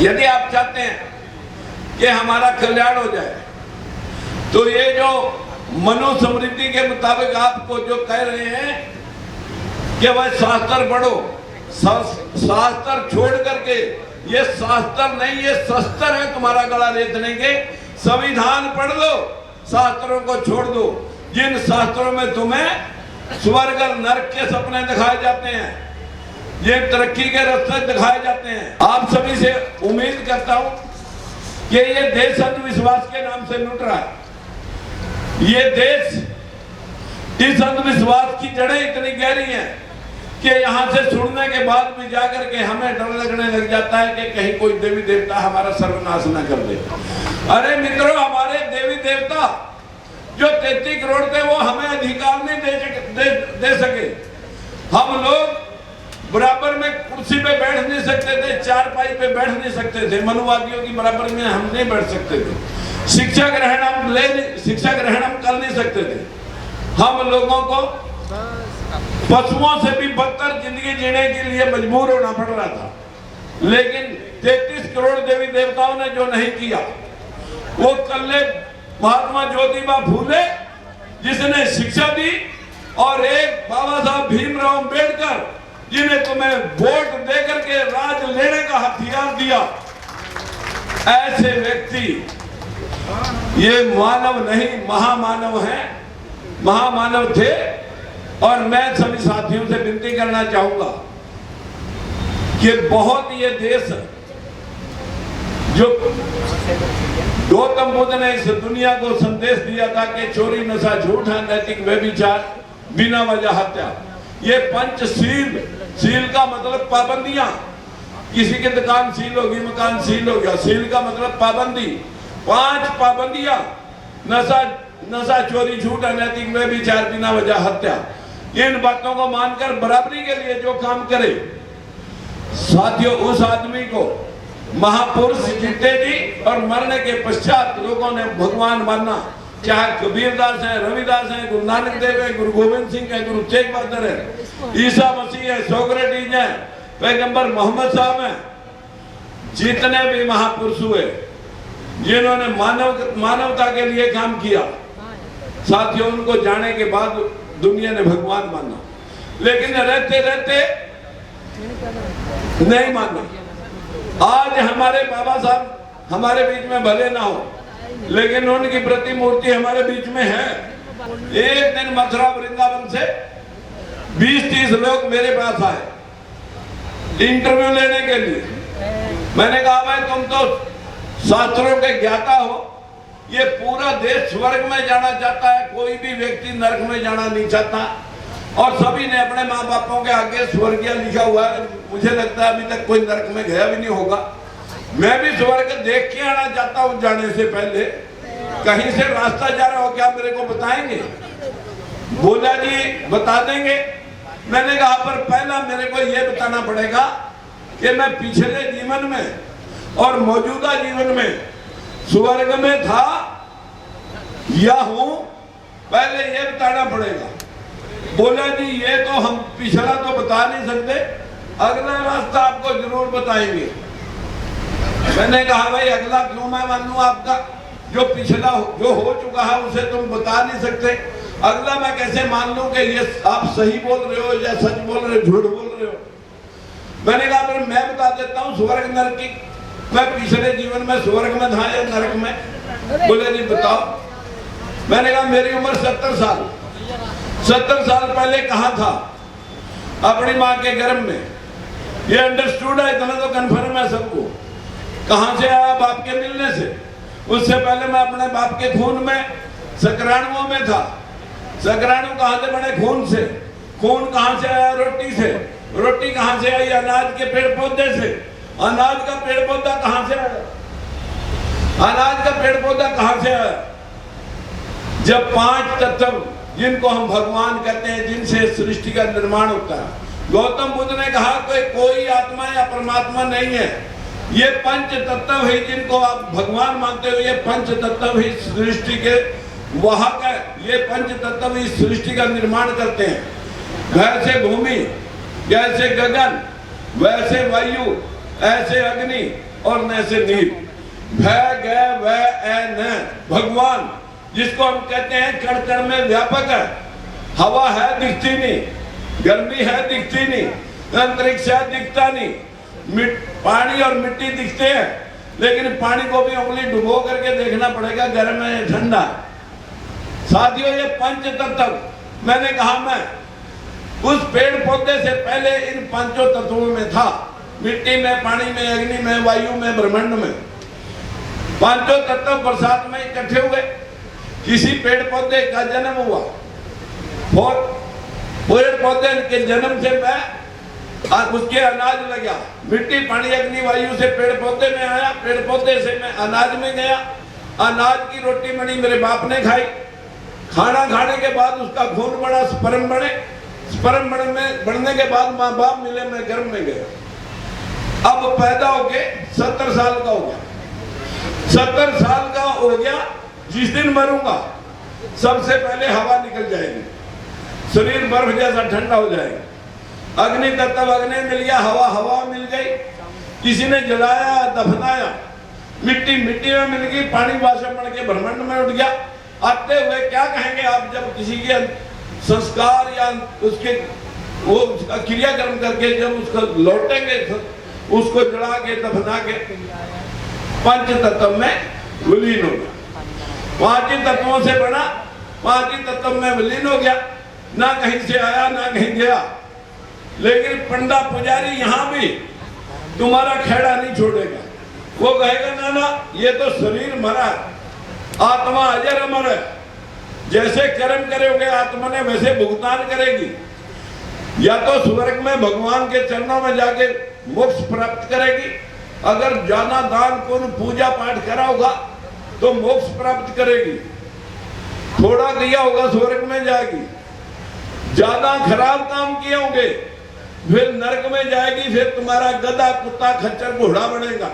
यदि आप चाहते हैं कि हमारा कल्याण हो जाए तो ये जो मनुस्मृति के मुताबिक आपको जो कह रहे हैं कि वह शास्त्र पढ़ो, शास्त्र छोड़ करके, ये शास्त्र नहीं, ये शस्त्र है तुम्हारा गला रेतने के। संविधान पढ़ लो, शास्त्रों को छोड़ दो। जिन शास्त्रों में तुम्हें स्वर्ग और नरक के सपने दिखाए जाते हैं, ये तरक्की के रास्ते दिखाए जाते हैं। आप सभी से उम्मीद करता हूं कि ये देश अंधविश्वास के नाम से लूट रहा है। ये देश, इस अंधविश्वास की जड़ें इतनी गहरी हैं कि यहाँ से सुनने के बाद भी जाकर के हमें डर लगने लग जाता है कि कहीं कोई देवी देवता हमारा सर्वनाश न कर दे। अरे मित्रों, हमारे देवी देवता जो 33 करोड़ थे वो हमें अधिकार नहीं दे सके। हम लोग बराबर में कुर्सी पे बैठ नहीं सकते थे, चारपाई पे बैठ नहीं सकते थे, मनुवादियों की बराबर में हम नहीं बैठ सकते थे। शिक्षा ग्रहण हम कर नहीं सकते थे। हम लोगों को पशुओं से भी बदतर जिंदगी जीने के लिए मजबूर होना पड़ रहा था। लेकिन 33 करोड़ देवी देवताओं ने जो नहीं किया, वो कल्ले महात्मा ज्योतिबा फूले जिसने शिक्षा दी, और एक बाबा साहब भीमराव अंबेडकर जिन्हें तुम्हें वोट देकर के राज लेने का हथियार दिया। ऐसे व्यक्ति ये मानव नहीं, महामानव हैं, महामानव थे। और मैं सभी साथियों से विनती करना चाहूंगा कि बहुत ये देश जो गौतम बुद्ध ने इस दुनिया को संदेश दिया था कि चोरी, नशा, झूठ, अनैतिक व्यभिचार, बिना वजह हत्या, ये पंचशील, शील का मतलब पाबंदियां। किसी की दुकान सील होगी, मकान सील हो गया। सील का मतलब पाबंदी, 5 पाबंदियां, नशा, चोरी, झूठ, अनैतिक व्यभिचार, बिना वजह हत्या। इन बातों को मानकर बराबरी के लिए जो काम करे, साथियों, उस आदमी को महापुरुष जीते जी और मरने के पश्चात लोगों ने भगवान मानना। चाहे कबीरदास है, रविदास है, गुरु नानक देव है, गुरु गोविंद सिंह है, गुरु तेग बहादुर है, ईसा मसीह है, सोक्रेटिस है, पैगंबर मोहम्मद साहब है, जितने भी महापुरुष हुए जिन्होंने मानवता के लिए काम किया, साथियों, उनको जाने के बाद दुनिया ने भगवान माना। लेकिन रहते रहते नहीं माना। आज हमारे बाबा साहब हमारे बीच में भले ना हो, लेकिन उनकी प्रतिमूर्ति हमारे बीच में है। एक दिन मथुरा वृंदावन से 20-30 लोग मेरे पास आए इंटरव्यू लेने के लिए। मैंने कहा, भाई तुम तो शास्त्रों के ज्ञाता हो, ये पूरा देश स्वर्ग में जाना चाहता है, कोई भी व्यक्ति नरक में जाना नहीं चाहता, और सभी ने अपने माँ बापों के आगे स्वर्गीय लिखा हुआ है। मुझे लगता है अभी तक कोई नरक में गया भी नहीं होगा। मैं भी स्वर्ग देख के आना चाहता हूँ जाने से पहले। कहीं से रास्ता जा रहा हो, क्या मेरे को बताएंगे? बोला जी बता देंगे। मैंने कहा, पर पहला मेरे को यह बताना पड़ेगा कि मैं पिछले जीवन में और मौजूदा जीवन में स्वर्ग में था या हूं, पहले ये बताना पड़ेगा। बोला जी ये तो हम पिछला तो बता नहीं सकते, अगला रास्ता आपको जरूर बताएंगे। मैंने कहा, भाई अगला क्यों मैं मान लूं आपका? जो पिछला जो हो चुका है उसे तुम बता नहीं सकते, अगला मैं कैसे मान लूं कि ये आप सही बोल रहे हो या सच बोल रहे हो, झूठ बोल रहे हो? मैंने कहा, पर मैं बता देता हूँ स्वर्ग नरक की, मैं पिछले जीवन में स्वर्ग में था या नरक में? बोले जी बताओ। मैंने कहा, मेरी उम्र 70 साल, 70 साल पहले कहाँ था? अपनी माँ के गर्भ में। ये अंडरस्टूड है, इतना तो कन्फर्म है सबको। कहाँ से आया? बाप के मिलने से। उससे पहले मैं अपने बाप के खून में, शुक्राणुओं में था। शुक्राणु कहाँ से बने? खून से। खून कहाँ से आया? रोटी से। रोटी कहाँ से आई? अनाज के पेड़ पौधे से। अनाज का पेड़ पौधा कहाँ से आया? अनाज का पेड़ पौधा कहाँ से आया? जब 5 तत्व जिनको हम भगवान कहते हैं, जिनसे सृष्टि का निर्माण होता है। गौतम बुद्ध ने कहा कोई आत्मा या परमात्मा नहीं है, ये पंच तत्व है जिनको आप भगवान मानते हो। ये पंच तत्व ही सृष्टि के वाहक है, ये पंच तत्व ही सृष्टि का निर्माण करते हैं। वैसे भूमि, जैसे गगन, वैसे वायु, ऐसे अग्नि, और न से नीर। भय गय वह ए न भगवान, जिसको हम कहते हैं कण कण में व्यापक है। हवा है दिखती नहीं, गर्मी है दिखती नहीं, अंतरिक्ष है दिखता नहीं, पानी और मिट्टी दिखते हैं, लेकिन पानी को भी उंगली डुबो करके देखना पड़ेगा गर्म है या ठंडा है। साथियों, ये पंच तत्व मैंने कहा मैं उस पेड़ पौधे से पहले इन पांचों तत्वों में था, मिट्टी में, पानी में, अग्नि में, वायु में, ब्रह्मांड में। पांचों तत्व बरसात में इकट्ठे हुए, किसी पेड़ पौधे का जन्म हुआ, और पेड़ पौधे के जन्म से मैं उसके अनाज लगा, मिट्टी, पानी, अग्नि, वायु से पेड़ पौधे में आया, पेड़ पौधे से मैं अनाज में गया, अनाज की रोटी बनी मेरे बाप ने खाई, खाना खाने के बाद उसका खून बना, स्पर्म बने, स्पर्म बढ़ने के बाद माँ बाप मिले, मैं गर्भ में गया। अब पैदा होके 70 साल का हो गया, 70 साल का हो गया, जिस दिन मरूंगा सबसे पहले हवा निकल जाएगी, शरीर बर्फ जैसा ठंडा हो जाएगा। अग्नि तत्व अग्नि मिल गया, हवा हवा मिल गई, किसी ने जलाया, दफनाया, मिट्टी मिट्टी में मिल गई, पानी वाष्प बन के ब्रह्मांड में उठ गया। आते हुए क्या कहेंगे आप जब किसी के संस्कार या उसके वो क्रियाक्रम करके जब उसको लौटेंगे, उसको जला के दफना के पंच तत्व में विलीन हो गया। पांच ही तत्वों से बना, पांच ही तत्व में विलीन हो गया, ना कहीं से आया ना कहीं गया। लेकिन पंडा पुजारी यहां भी तुम्हारा खेड़ा नहीं छोड़ेगा, वो कहेगा ना ना ये तो शरीर मरा है, आत्मा अजर अमर है, जैसे कर्म करोगे आत्मा ने वैसे भुगतान करेगी। या तो स्वर्ग में भगवान के चरणों में जाके मोक्ष प्राप्त करेगी, अगर ज्यादा दान पुण्य पूजा पाठ करा होगा तो मोक्ष प्राप्त करेगी, थोड़ा किया होगा स्वर्ग में जाएगी, ज्यादा खराब काम किए होंगे फिर नरक में जाएगी, फिर तुम्हारा गधा कुत्ता खच्चर घोड़ा बनेगा।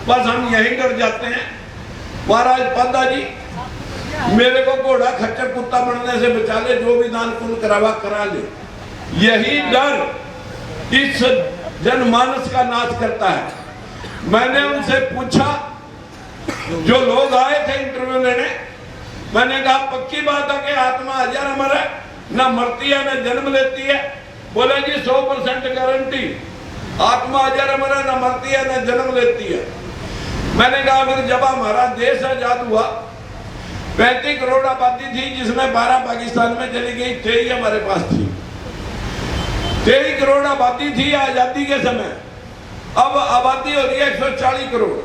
बस हम यहीं डर जाते हैं, महाराज पादा जी मेरे को घोड़ा खच्चर कुत्ता बनने से बचा ले, जो भी दान पुण्य करावा करा ले। यही डर इस जनमानस का नाश करता है। मैंने उनसे पूछा, जो लोग आए थे इंटरव्यू लेने, मैंने कहा पक्की बात है कि आत्मा अजर अमर है, ना मरती है ना जन्म लेती है। बोले जी 100% गारंटी, आत्मा अजर अमर है, ना मरती है ना जन्म लेती है। मैंने कहा फिर जब हमारा देश आजाद हुआ, 35 करोड़ आबादी थी, जिसमें 12 पाकिस्तान में चली गई, 23 हमारे पास थी। 23 करोड़ आबादी थी आजादी के समय, अब आबादी हो रही है 140 करोड़।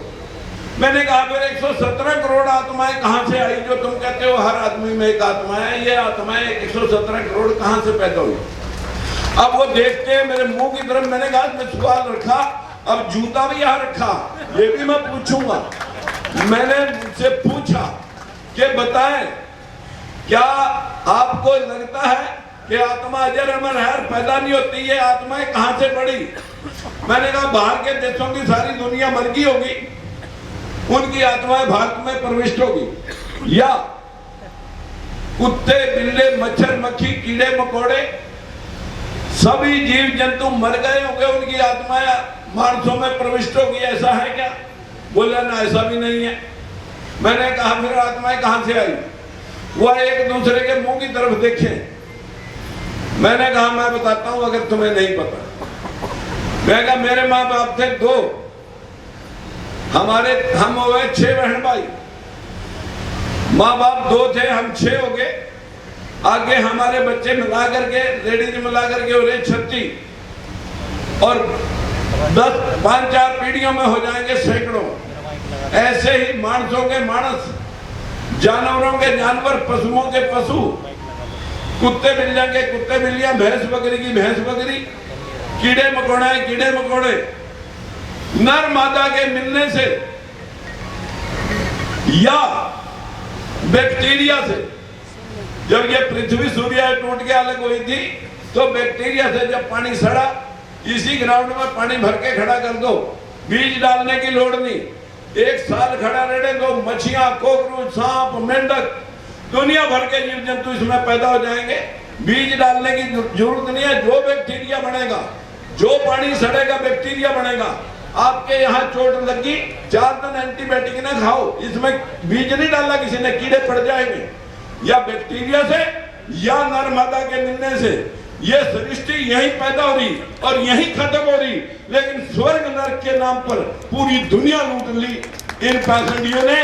मैंने कहा फिर 117 करोड़ आत्माएं कहां से आई? जो तुम कहते हो हर आदमी में एक आत्मा है, ये आत्माएं 117 करोड़ कहां से पैदा हुई? अब वो देखते हैं मेरे मुंह की तरफ। मैंने कहा मैं सवाल रखा, अब जूता भी यहाँ रखा, ये भी मैं पूछूंगा। मैंने उनसे पूछा कि बताएं, क्या आपको लगता है कि आत्मा अजर अमर है, पैदा नहीं होती, ये आत्माएं कहां से बढ़ी? मैंने कहा बाहर के देशों की सारी दुनिया मर गई होगी, उनकी आत्माएं भारत में प्रविष्ट होगी, या कुत्ते बिल्ले मच्छर मक्खी कीड़े मकोड़े सभी जीव जंतु मर गए होंगे, उनकी आत्माएं मानसों में प्रविष्ट होगी, ऐसा है क्या? बोला ना ऐसा भी नहीं है। मैंने कहा फिर आत्माएं कहां से आई? वह एक दूसरे के मुंह की तरफ देखे। मैंने कहा मैं बताता हूं अगर तुम्हें नहीं पता। मैं कहा मेरे माँ बाप थे 2, हम हो गए 6 बहन भाई, माँ बाप 2 थे, हम 6 हो गए। आगे हमारे बच्चे मिला करके, लेडीज मिला करके हो रहे 36, और 5-4 पीढ़ियों में हो जाएंगे सैकड़ों। ऐसे ही मानसों के मानस, जानवरों के जानवर, पशुओं के पशु, कुत्ते बिल्लियां के कुत्ते बिल्लियां, भैंस बकरी की भैंस बकरी, कीड़े मकोड़े कीड़े मकोड़े। नर मादा के मिलने से या बैक्टीरिया से, जब ये पृथ्वी सूर्य टूट के अलग हुई थी तो बैक्टीरिया से जब पानी सड़ा, इसी ग्राउंड में पानी भर के खड़ा कर दो, बीज डालने की लोड़ नहीं, 1 साल खड़ा रहने दो, मछलियां, कोकरू, सांप, मेंढक, दुनिया भर के जीव जंतु इसमें पैदा हो जाएंगे। बीज डालने की जरूरत नहीं है। जो बैक्टीरिया बनेगा, जो पानी सड़ेगा बैक्टीरिया बनेगा, आपके यहाँ चोट लगी, 4 दिन एंटीबायोटिक ना खाओ, इसमें बीज नहीं डाला किसी ने, कीड़े पड़ जाएंगे, या बैक्टीरिया से या नर मादा के मिलने से। ये सृष्टि यहीं पैदा हो रही और यहीं खत्म हो रही, लेकिन स्वर्ग नरक के नाम पर पूरी दुनिया लूट ली इन पाखंडियों ने।